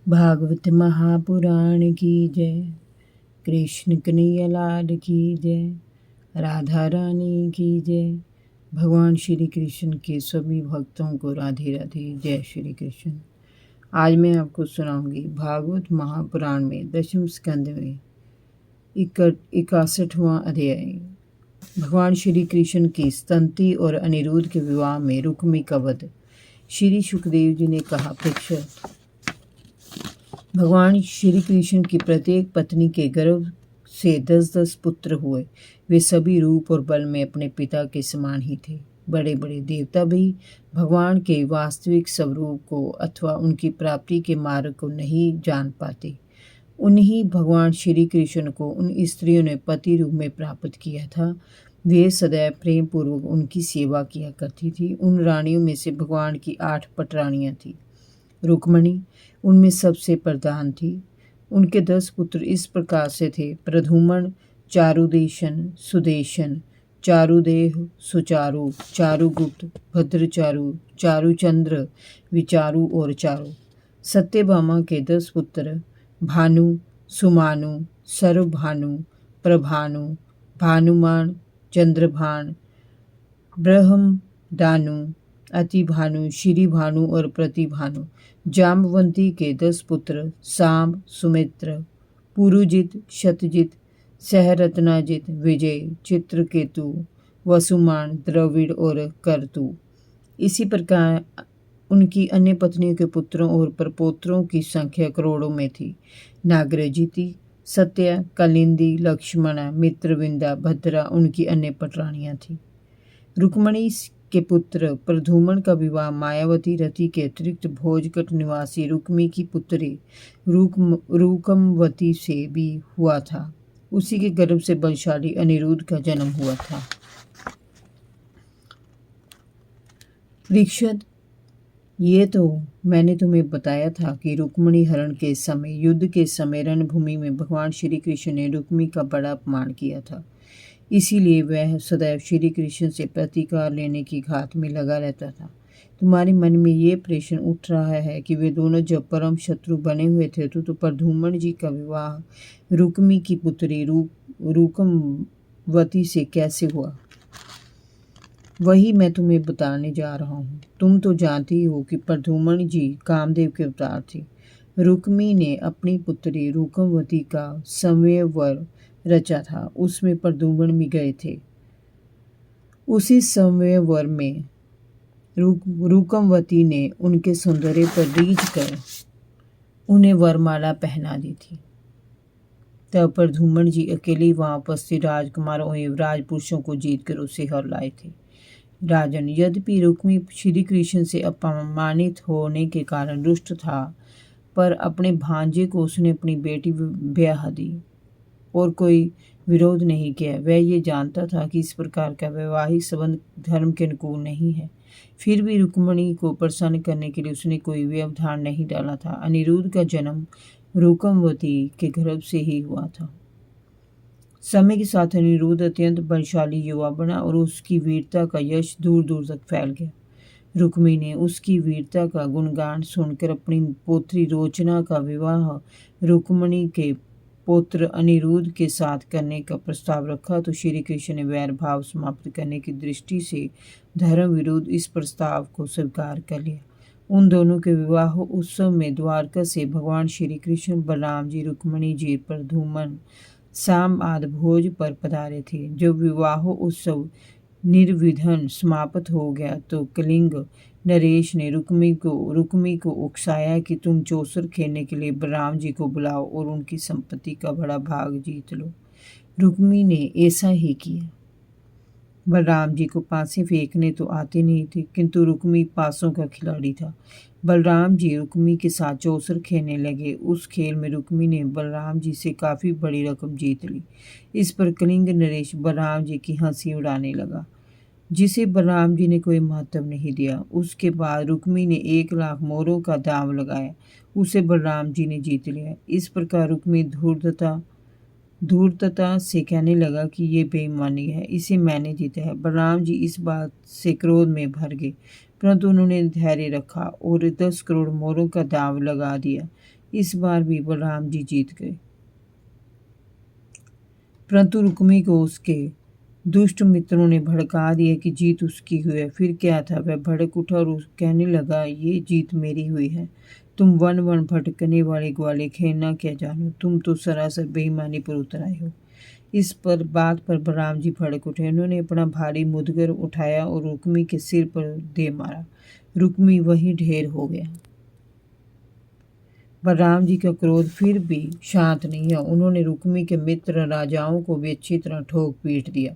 भागवत महापुराण की जय। कृष्ण कन्हैया लाल की जय। राधा रानी की जय। भगवान श्री कृष्ण के सभी भक्तों को राधे राधे, जय श्री कृष्ण। आज मैं आपको सुनाऊंगी भागवत महापुराण में दशम स्कंद में 61वां अध्याय। भगवान श्री कृष्ण की स्तुति और अनिरुद्ध के विवाह में रुक्मी का वध। श्री सुखदेव जी ने कहा, परीक्षित, भगवान श्री कृष्ण की प्रत्येक पत्नी के गर्भ से 10-10 पुत्र हुए। वे सभी रूप और बल में अपने पिता के समान ही थे। बड़े बड़े देवता भी भगवान के वास्तविक स्वरूप को अथवा उनकी प्राप्ति के मार्ग को नहीं जान पाते। उन्हीं भगवान श्री कृष्ण को उन स्त्रियों ने पति रूप में प्राप्त किया था। वे सदैव प्रेम पूर्वक उनकी सेवा किया करती थी। उन रानियों में से भगवान की 8 पटरानियां थीं। रुक्मिणी उनमें सबसे प्रधान थी। उनके 10 पुत्र इस प्रकार से थे: प्रद्युम्न, चारुदेशन, सुदेशन, चारुदेह, सुचारु, चारुगुप्त, भद्रचारु, चारुचंद्र, विचारु और चारु। सत्यभामा के 10 पुत्र भानु, सुमानु, सर्वभानु, प्रभानु, भानुमान, चंद्रभान, ब्रह्मदानु, अतिभानु, श्रीभानु और प्रतिभानु। जाम्बवंती के 10 पुत्र साम, सुमित्र, पुरुजित, शतजित, सहरत्नाजित, विजय, चित्रकेतु, वसुमान, द्रविड़ और करतु। इसी प्रकार उनकी अन्य पत्नियों के पुत्रों और परपोत्रों की संख्या करोड़ों में थी। नागरजिति, सत्या, कलिंदी, लक्ष्मणा, मित्रविंदा, भद्रा उनकी अन्य पटरानियां थीं। रुक्मिणी के पुत्र प्रद्युम्न का विवाह मायावती रति के अतिरिक्त भोजकट निवासी रुक्मी की पुत्री रुकमवती से भी हुआ था। उसी के गर्भ से बलशाली अनिरुद्ध का जन्म हुआ था। परीक्षित, ये तो मैंने तुम्हें बताया था कि रुक्मिणी हरण के समय, युद्ध के समय रणभूमि में भगवान श्री कृष्ण ने रुक्मी का बड़ा अपमान किया था। इसीलिए वह सदैव श्री कृष्ण से प्रतिकार लेने की घात में लगा रहता था। तुम्हारे मन में ये प्रश्न उठ रहा है कि वे दोनों जब परम शत्रु बने हुए थे तो प्रद्युम्न जी का विवाह रुक्मी की पुत्री रुकमवती से कैसे हुआ। वही मैं तुम्हें बताने जा रहा हूँ। तुम तो जानती हो कि प्रद्युम्न जी कामदेव के अवतार थे। रुक्मी ने अपनी पुत्री रुकमवती का संवयवर रचा था। उसमें प्रद्युम्न भी गए थे। उसी संवयवर में रुकमवती ने उनके सौंदर्य पर रीझ कर उन्हें वरमाला पहना दी थी। तब प्रद्युम्न जी अकेले वहां उपस्थित राजकुमारों एवं राजपुरुषों को जीतकर उसे हर लाए थे। राजन, यद्यपि रुक्मी श्री कृष्ण से अपमानित होने के कारण रुष्ट था, पर अपने भांजे को उसने अपनी बेटी ब्याह दी और कोई विरोध नहीं किया। वह ये जानता था कि इस प्रकार का वैवाहिक संबंध धर्म के अनुकूल नहीं है। फिर भी रुक्मिणी को प्रसन्न करने के लिए उसने कोई व्यवधान नहीं डाला था। अनिरुद्ध का जन्म रुकमवती के गर्भ से ही हुआ था। समय के साथ अनिरुद्ध अत्यंत बलशाली युवा बना और उसकी वीरता का यश दूर दूर तक फैल गया। रुक्मी ने उसकी वीरता का गुणगान सुनकर अपनी पुत्री रोचना का विवाह रुक्मिणी के पुत्र अनिरुद्ध के साथ करने का प्रस्ताव रखा तो श्री कृष्ण ने वैर भाव समाप्त करने की दृष्टि से धर्म विरुद्ध इस प्रस्ताव को स्वीकार कर लिया। उन दोनों के विवाह उत्सव में द्वारका से भगवान श्री कृष्ण, बलराम जी, रुक्मिणी जी, प्रद्युम्न, साम आदि भोज पर पधारे थे। जब विवाह उत्सव निर्विघ्न समाप्त हो गया तो कलिंग नरेश ने रुक्मी को उकसाया कि तुम चौसर खेलने के लिए बलराम जी को बुलाओ और उनकी संपत्ति का बड़ा भाग जीत लो। रुक्मी ने ऐसा ही किया। बलराम जी को पासे फेंकने तो आते नहीं थे, किंतु रुक्मी पासों का खिलाड़ी था। बलराम जी रुक्मी के साथ चौसर खेलने लगे। उस खेल में रुक्मी ने बलराम जी से काफ़ी बड़ी रकम जीत ली। इस पर कलिंग नरेश बलराम जी की हंसी उड़ाने लगा, जिसे बलराम जी ने कोई महत्व नहीं दिया। उसके बाद रुक्मी ने 1 लाख मोहरों का दांव लगाया। उसे बलराम जी ने जीत लिया। इस प्रकार रुक्मी धूर्तता से कहने लगा कि ये बेईमानी है, इसे मैंने जीता है। बलराम जी इस बात से क्रोध में भर गए, परंतु उन्होंने धैर्य रखा और 10 करोड़ मोहरों का दांव लगा दिया। इस बार भी बलराम जी जीत गए, परंतु रुक्मी को उसके दुष्ट मित्रों ने भड़का दिया कि जीत उसकी हुई है। फिर क्या था, वह भड़क उठा और कहने लगा, ये जीत मेरी हुई है। तुम वन वन भटकने वाले ग्वाले खेलना क्या जानो, तुम तो सरासर बेईमानी पर उतर आए हो। इस पर बात पर बलराम जी भड़क उठे। उन्होंने अपना भारी मुदगर उठाया और रुक्मी के सिर पर दे मारा। रुक्मी वहीं ढेर हो गया। बलराम जी का क्रोध फिर भी शांत नहीं हुआ। उन्होंने रुक्मी के मित्र राजाओं को भी अच्छी तरह ठोक पीट दिया।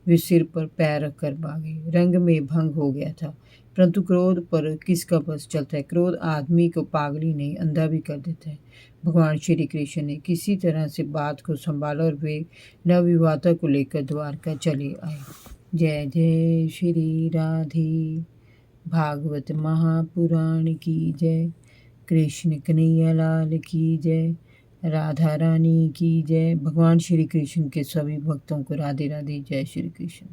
वे सिर पर पैर रखकर भागे। रंग में भंग हो गया था, परंतु क्रोध पर किसका बस चलता है। क्रोध आदमी को पागली नहीं, अंधा भी कर देता है। भगवान श्री कृष्ण ने किसी तरह से बात को संभाला और वे नवविवाहिता को लेकर द्वारका चले आए। जय जय श्री राधे। भागवत महापुराण की जय। कृष्ण कन्हैया लाल की जय। राधा रानी की जय। भगवान श्री कृष्ण के सभी भक्तों को राधे राधे। जय श्री कृष्ण।